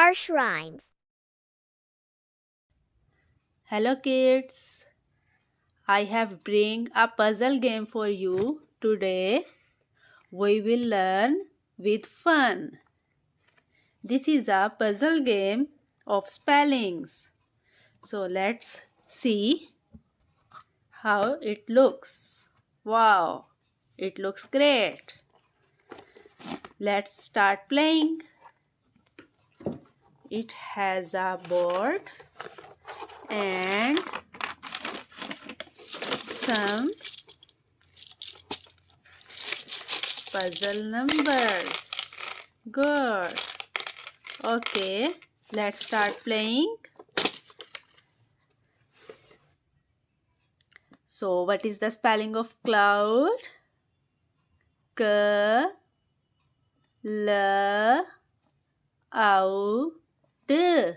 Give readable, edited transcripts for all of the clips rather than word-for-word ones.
harsh rhymes. Hello kids, I have bring a puzzle game for you today. We will learn with fun. This is a puzzle game of spellings. So let's see how it looks. Wow, it looks great. Let's start playing. It has a board and some puzzle numbers. Good. Okay, let's start playing. So, what is the spelling of cloud? K L O D.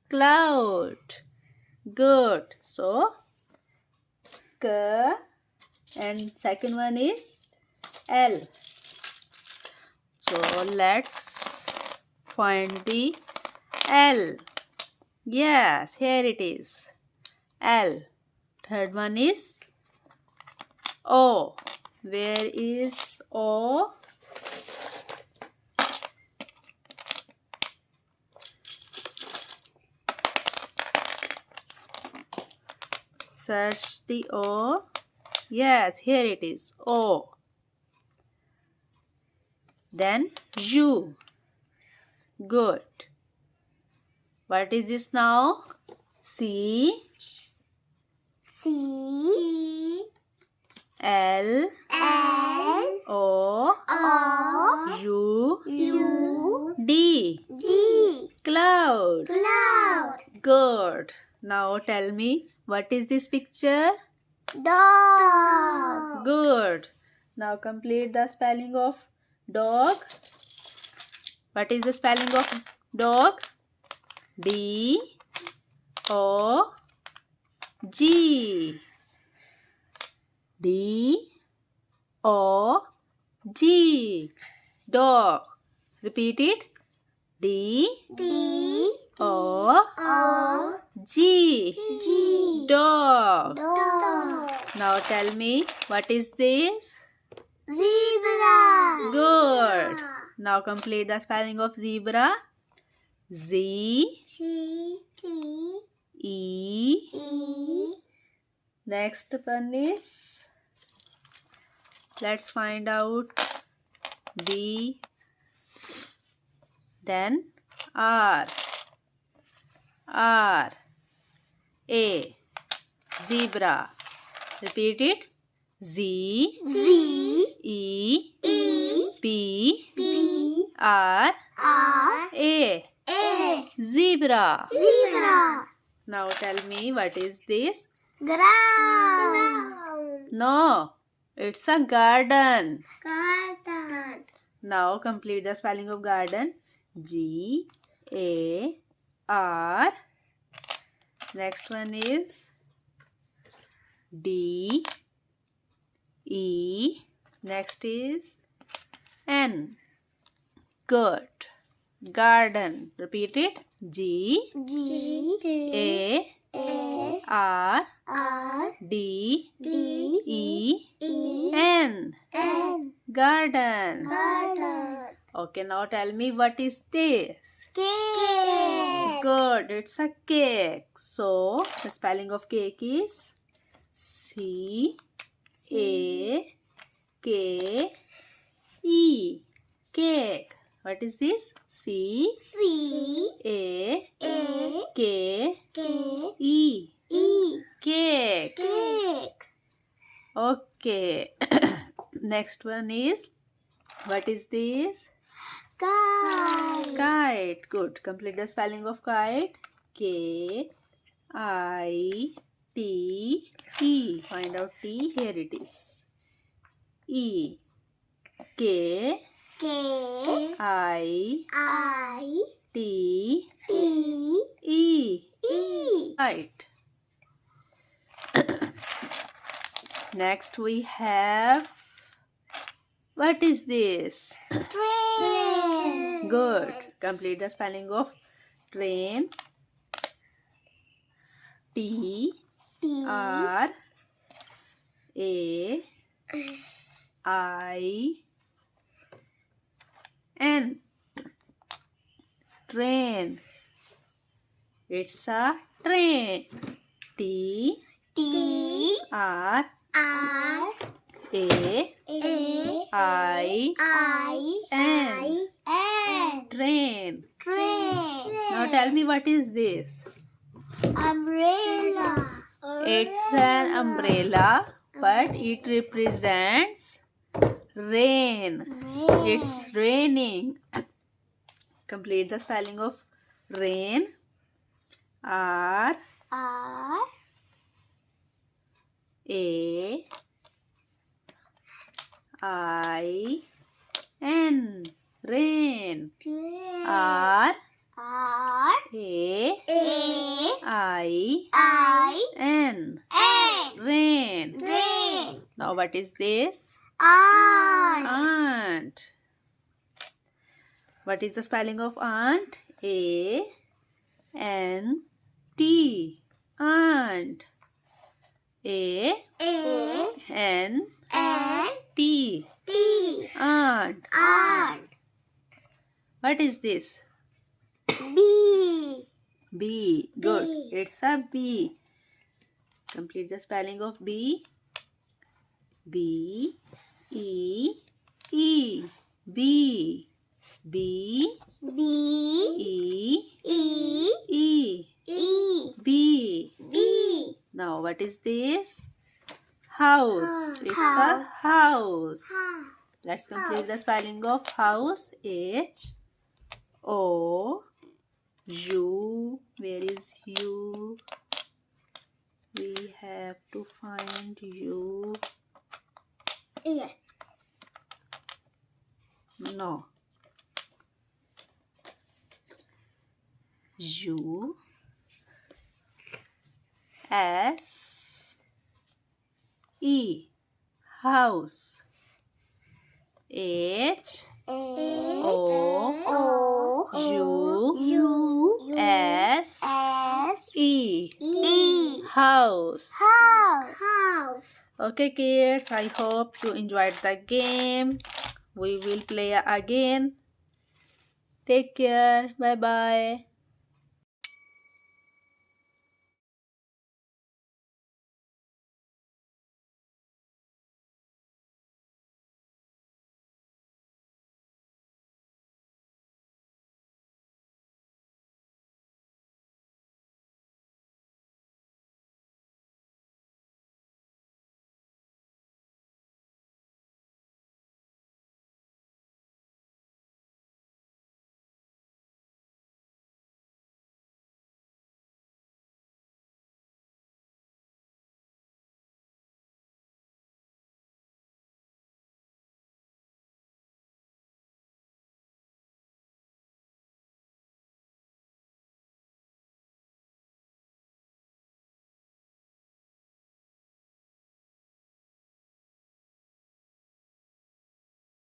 Cloud. Good. So, K and second one is L. So, let's find the L. Yes, here it is. L. Third one is O. Where is O? Search the O. Yes, here it is. O. Then U. Good. What is this now? C. C L. L O. O U. U D. D. Cloud. Cloud. Good. Now tell me, what is this picture? Dog. Good. Now complete the spelling of dog. What is the spelling of dog? D O G. D O G. Dog. Repeat it. D D O O G. G. Dog. Dog. Now tell me, what is this? Zebra. Good. Now complete the spelling of zebra. Z C T E. E Next one is, let's find out B. Then R. R. A. Zebra. Repeat it. Z Z E E P P R R A. A. Zebra. Zebra. Now tell me, what is this? Ground. No, it's a garden. Garden. Now complete the spelling of garden. G A R. Next one is D E. Next is N. Good. Garden. Repeat it. G G A A R R D D E E N. N. Garden. Garden. Okay, now tell me, what is this? Cake. Good, it's a cake. So, the spelling of cake is C A K E. Cake. What is this? C C A A K K E. E. Cake. Cake. Okay. Next one is, what is this? Kite. Kite. Good. Complete the spelling of kite. K I T E. Find out T. Here it is. E. K K I I T E E. E. Kite. Next we have, what is this? Train. Good. Complete the spelling of Train. T T R A I N. Train. It's a train. T T R R A A I I N. Train. Train. Now tell me, what is this? Umbrella. It's an umbrella, but it represents rain. It's raining. Complete the spelling of rain. R R A I N. Rain. R R A A I I N. N. Rain. Rain. Now what is this? Aunt. Aunt. What is the spelling of aunt? A N T. Aunt. A A N N T. T. Aunt. Aunt. What is this? B. B. Good. B. It's a B. Complete the spelling of B. B E E. B. B B. E E. E. E. B. B. Now what is this? House. It's House. a house. Ha. Let's complete the spelling of house. H O U. Where is U? We have to find U. Yeah. No. U S E. House. H O U S S E. E. House. House. Okay, kids, I hope you enjoyed the game. We will play again. Take care. Bye bye.